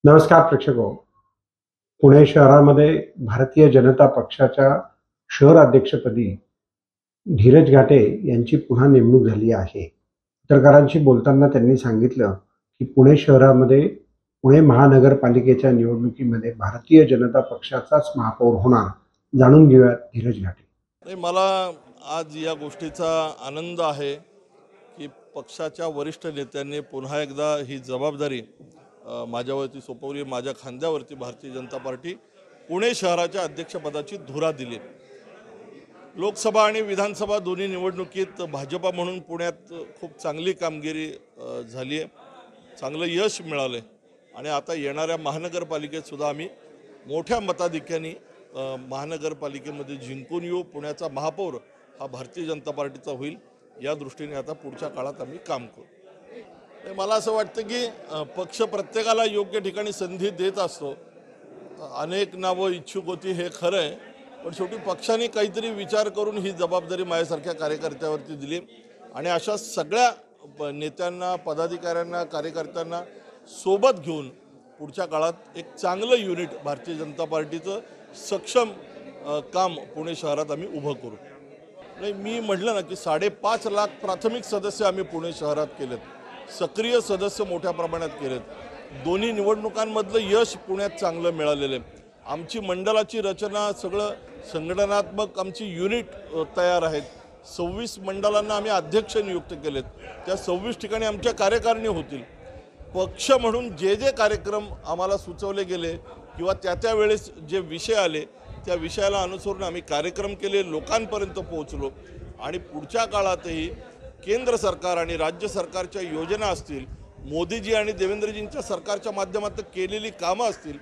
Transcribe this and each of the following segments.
नमस्कार प्रेक्षको. पुणे शहरामध्ये भारतीय जनता पक्षाच्या शहर अध्यक्षपदी धीरज घाटे यांची पुन्हा नेमणूक झाली आहे. पत्रकारांशी बोलताना त्यांनी सांगितलं की पुणे शहरामध्ये पुणे महानगरपालिकेच्या निवडणुकीमध्ये भारतीय जनता पक्षाचाच महापौर होणार. जाणून घेऊयात धीरज घाटे. मला आज या गोष्टीचा आनंद आहे की पक्षाच्या वरिष्ठ नेत्यांनी पुन्हा एकदा ही जबाबदारी माझ्यावरती सोपवली. माझ्या खांद्यावरती भारतीय जनता पार्टी पुणे शहराच्या अध्यक्षपदाची धुरा दिली. लोकसभा आणि विधानसभा दोन्ही निवडणुकीत भाजपा म्हणून पुण्यात खूप चांगली कामगिरी झाली आहे, चांगलं यश मिळालं आणि आता येणाऱ्या महानगरपालिकेत सुद्धा आम्ही मोठ्या मताधिक्याने महानगरपालिकेमध्ये जिंकून येऊ. पुण्याचा महापौर हा भारतीय जनता पार्टीचा होईल. या दृष्टीने आता पुढच्या काळात आम्ही काम करू. मला असं वाटतं की पक्ष प्रत्येकाला योग्य ठिकाणी संधी देत असतो. अनेक नावं इच्छुक होती हे खरं आहे, पण शेवटी पक्षाने काहीतरी विचार करून ही जबाबदारी माझ्यासारख्या कार्यकर्त्यावरती दिली आणि अशा सगळ्या नेत्यांना, पदाधिकाऱ्यांना, कार्यकर्त्यांना सोबत घेऊन पुढच्या काळात एक चांगलं युनिट भारतीय जनता पार्टीचं सक्षम काम पुणे शहरात आम्ही उभं करू. नाही, मी म्हटलं ना की 5.5 लाख प्राथमिक सदस्य आम्ही पुणे शहरात केलेत, सक्रिय सदस्य मोठ्या प्रमाणात केलेत. दोन्ही निवडणुकांमधलं यश पुण्यात चांगलं मिळालेलं आहे. आमची मंडळाची रचना, सगळं संघटनात्मक आमची युनिट तयार आहेत. 26 मंडळांना आम्ही अध्यक्ष नियुक्त केलेत. त्या 26 ठिकाणी आमच्या कार्यकारिणी होतील. पक्ष म्हणून जे जे कार्यक्रम आम्हाला सुचवले गेले किंवा त्या वेळेस जे विषय आले त्या विषयाला अनुसरून आम्ही कार्यक्रम केले, लोकांपर्यंत पोहोचलो आणि पुढच्या काळातही केंद्र सरकार आणि राज्य सरकारच्या योजना असतील, मोदीजी आणि देवेंद्रजींच्या सरकारच्या माध्यमातून केलेली कामं असतील,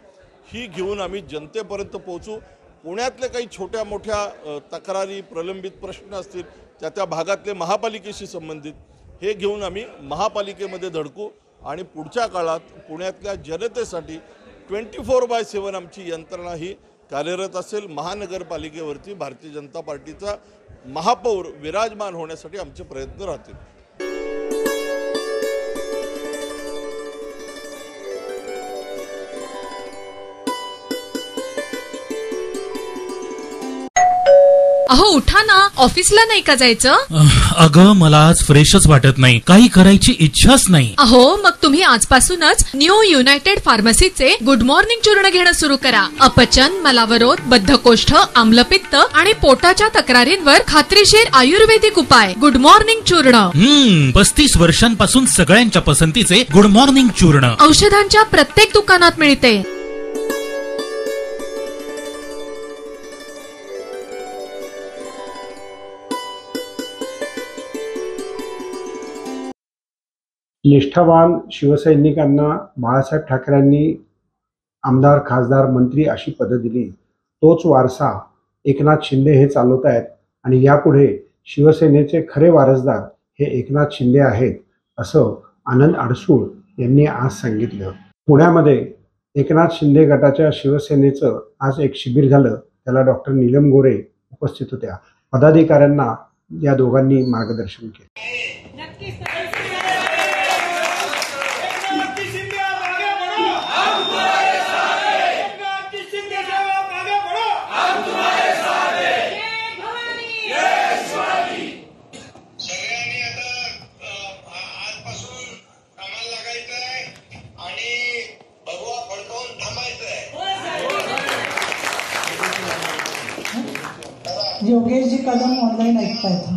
ही घेऊन आम्ही जनतेपर्यंत पोहोचू. पुण्यातले काही छोट्या मोठ्या तक्रारी, प्रलंबित प्रश्न असतील, त्या भागातले महापालिकेशी संबंधित, हे घेऊन आम्ही महापालिकेमध्ये धडकू आणि पुढच्या काळात पुण्यातल्या जनतेसाठी 24/7 आमची यंत्रणा ही कार्यरत असेल. महानगरपालिकेवरती भारतीय जनता पार्टीचा महापौर विराजमान होण्यासाठी आमचे प्रयत्न राहतील. अहो उठा ना, ऑफिसला नाही का जायचं? अगं मला आज फ्रेशच वाटत नाही, काही करायची इच्छाच नाही. अहो मग तुम्ही आजपासूनच न्यू युनायटेड फार्मसीचे गुड मॉर्निंग चूर्ण घेणं सुरू करा. अपचन, मलावरोध, बद्धकोष्ठ, आम्लपित्त आणि पोटाच्या तक्रारींवर खात्रीशीर आयुर्वेदिक उपाय. गुड मॉर्निंग चूर्ण. 35 वर्षांपासून सगळ्यांच्या पसंतीचे गुड मॉर्निंग चूर्ण औषधांच्या प्रत्येक दुकानात मिळते. निष्ठावान शिवसैनिकांना बाळासाहेब ठाकरेंनी आमदार, खासदार, मंत्री अशी पदं दिली. तोच वारसा एकनाथ शिंदे हे चालवत आहेत आणि यापुढे शिवसेनेचे खरे वारसदार हे एकनाथ शिंदे आहेत, असं आनंद अडसूळ यांनी आज सांगितलं. पुण्यामध्ये एकनाथ शिंदे गटाच्या शिवसेनेचं आज एक शिबिर झालं. त्याला डॉक्टर नीलम गोरे उपस्थित होत्या. पदाधिकाऱ्यांना या दोघांनी मार्गदर्शन केलं. योगेशजी कदम ऑनलाईन ऐकतायत.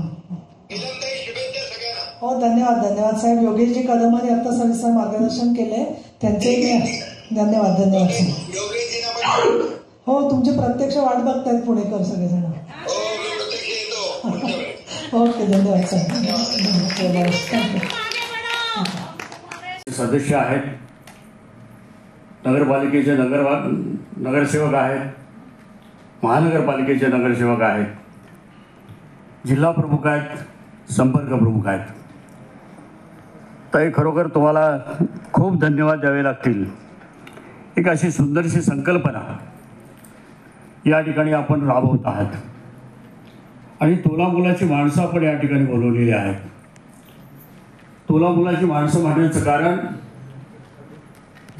हो धन्यवाद साहेब. योगेशजी कदमांनी आता सविस्तर मार्गदर्शन केलंय, त्यांचे धन्यवाद. हो तुमची प्रत्यक्ष वाट बघतायत पुणेकर सगळेजण. ओके धन्यवाद साहेब. सदस्य आहेत, नगरपालिकेचे नगरसेवक आहेत, महानगरपालिकेचे नगरसेवक आहेत, जिल्हा प्रमुख आहेत, संपर्क प्रमुख आहेत. तर खरोखर तुम्हाला खूप धन्यवाद द्यावे लागतील. एक अशी सुंदरशी संकल्पना या ठिकाणी आपण राबवत आहात आणि तोलामोलाची माणसं आपण या ठिकाणी बोलवलेली आहेत. तोलामोलाची माणसं म्हणण्याचं कारण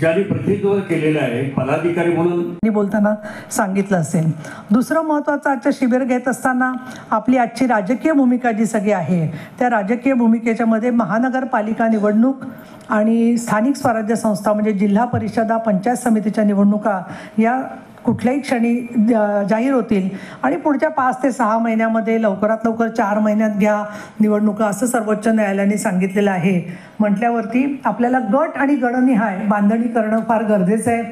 ज्यांनी प्रतिनिधित्व केलेलं आहे पदाधिकारी म्हणून बोलताना सांगितलं असेल. दुसरं महत्त्वाचं आजचं शिबिर घेत असताना आपली आजची राजकीय भूमिका जी सगळी आहे त्या राजकीय भूमिकेच्या मध्ये महानगरपालिका निवडणूक आणि स्थानिक स्वराज्य संस्था म्हणजे जिल्हा परिषदा पंचायत समितीच्या निवडणुका या कुठल्याही क्षणी जाहीर होतील आणि पुढच्या 5 ते 6 महिन्यामध्ये लवकरात लवकर 4 महिन्यात घ्या निवडणुका असं सर्वोच्च न्यायालयाने सांगितलेलं आहे. म्हटल्यावरती आपल्याला गट आणि गणनिहाय बांधणी करणं फार गरजेचं आहे.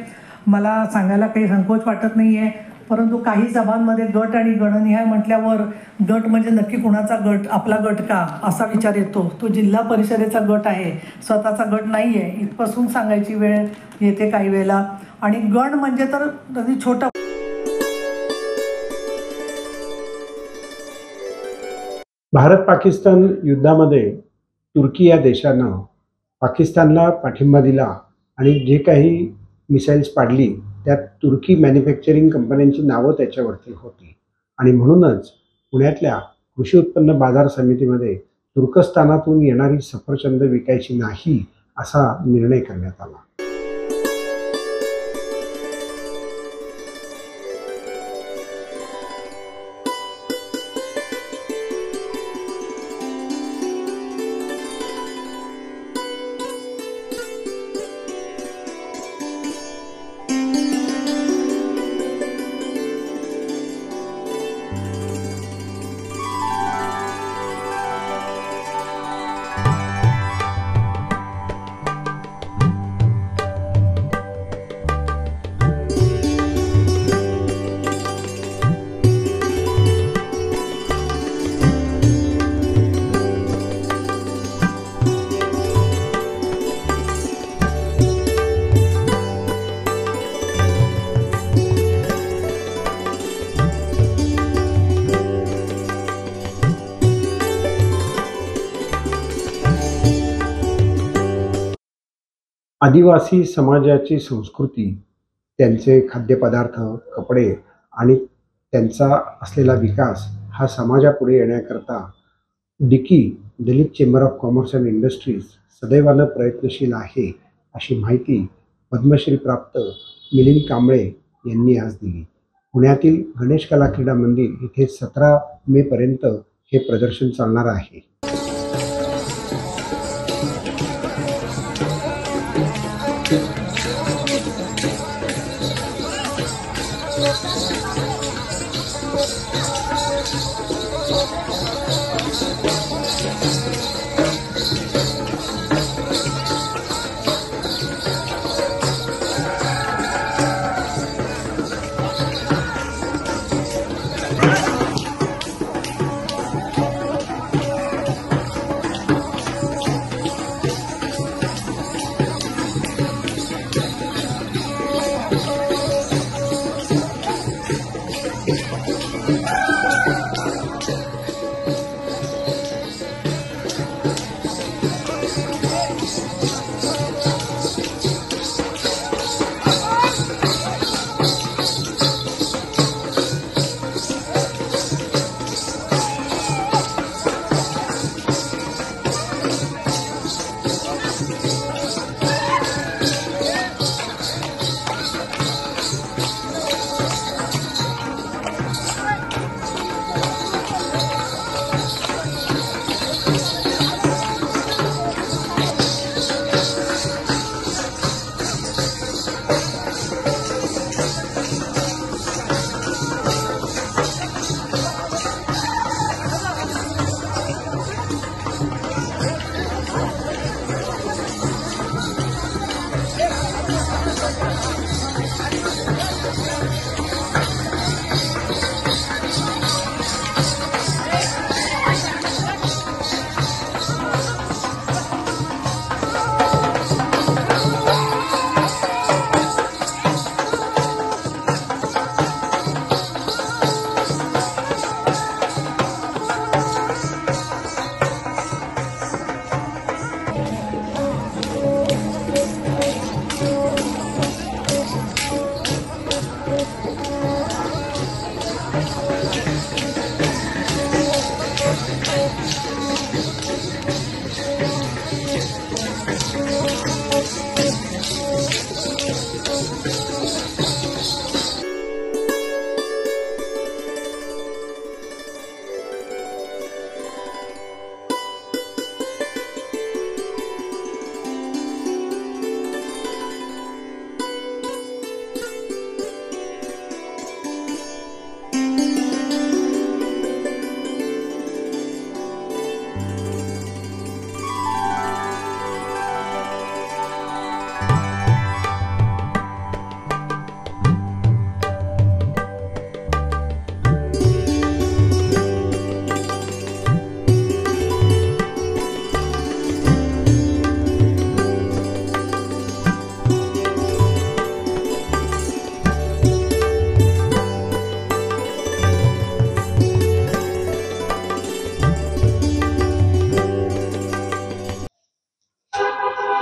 मला सांगायला काही संकोच वाटत नाही आहे, परंतु काही सभांमध्ये गट आणि गणनिहाय म्हटल्यावर गट म्हणजे नक्की कुणाचा गट, आपला गट का असा विचार येतो. तो जिल्हा परिषदेचा गट आहे, स्वतःचा गट नाही आहे इथपासून सांगायची वेळ येते काही वेळेला. आणि गण म्हणजे तर अगदी छोटा. भारत पाकिस्तान युद्धामध्ये तुर्की या देशानं पाकिस्तानला पाठिंबा दिला आणि जे काही मिसाईल्स पाडली त्यात तुर्की मॅन्युफॅक्चरिंग कंपन्यांची नावं त्याच्यावरती होती आणि म्हणूनच पुण्यातल्या कृषी उत्पन्न बाजार समितीमध्ये तुर्कस्तानातून येणारी सफरचंद विकायची नाही असा निर्णय करण्यात आला. आदिवासी समाजाची संस्कृती, त्यांचे खाद्यपदार्थ, कपडे आणि त्यांचा असलेला विकास हा समाजापुढे येण्याकरता DICCI Dalit chamber of commerce and industries सदैवानं प्रयत्नशील आहे अशी माहिती पद्मश्री प्राप्त मिलिंद कांबळे यांनी आज दिली. पुण्यातील गणेश कला क्रीडा मंदिर इथे 17 मेपर्यंत हे प्रदर्शन चालणार आहे.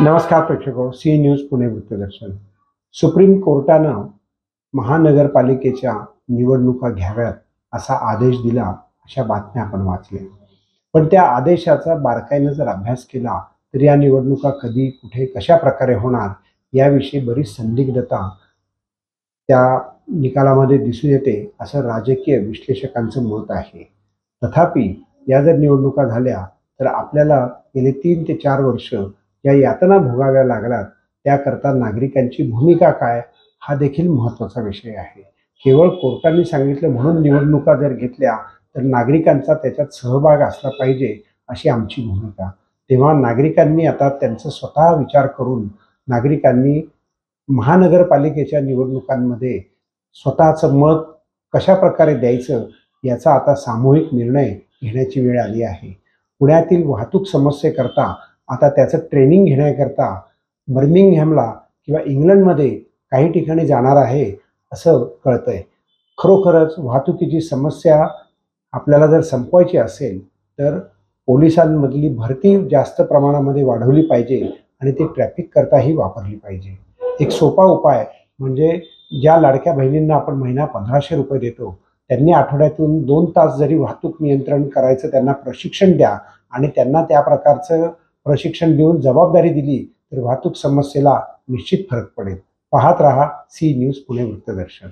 नमस्कार प्रेक्षको, सी न्यूज पुणे वृत्तदर्शन. सुप्रीम कोर्टानं महानगरपालिकेच्या निवडणुका घ्याव्यात असा आदेश दिला, अशा बातम्या आपण वाचल्या. पण त्या आदेशाचा बारकाईनं जर अभ्यास केला तर या निवडणुका कधी, कुठे, कशा प्रकारे होणार याविषयी बरीच संदिग्धता त्या निकालामध्ये दिसून येते, असं राजकीय विश्लेषकांचं मत आहे. तथापि या जर निवडणुका झाल्या तर आपल्याला गेले 3 ते 4 वर्ष या यातना भोगाव्या लागल्यात. त्याकरता नागरिकांची भूमिका काय हा देखील महत्त्वाचा विषय आहे. केवळ कोर्टाने सांगितलं म्हणून निवडणुका जर घेतल्या तर नागरिकांचा त्याच्यात सहभाग असला पाहिजे, अशी आमची भूमिका. तेव्हा नागरिकांनी आता त्यांचा स्वतः विचार करून नागरिकांनी महानगरपालिकेच्या निवडणुकांमध्ये स्वतःचं मत कशा प्रकारे द्यायचं याचा आता सामूहिक निर्णय घेण्याची वेळ आली आहे. पुण्यातील वाहतूक समस्येकरता आता त्याचं ट्रेनिंग घेण्याकरता बर्मिंगहॅमला किंवा इंग्लंडमध्ये काही ठिकाणी जाणार आहे असं कळतंय. खरोखरच वाहतुकीची समस्या आपल्याला जर संपवायची असेल तर पोलिसांमधली भरती जास्त प्रमाणामध्ये वाढवली पाहिजे आणि ती ट्रॅफिक करताही वापरली पाहिजे. एक सोपा उपाय म्हणजे ज्या लाडक्या बहिणींना आपण महिना 1500 रुपये देतो, त्यांनी आठवड्यातून 2 तास जरी वाहतूक नियंत्रण करायचं त्यांना प्रशिक्षण द्या आणि त्यांना त्या प्रकारचं प्रशिक्षण देऊन जबाबदारी दिली तर वाहतूक समस्येला निश्चित फरक पडेल. पाहत रहा सी न्यूज पुणे वृत्तदर्शन.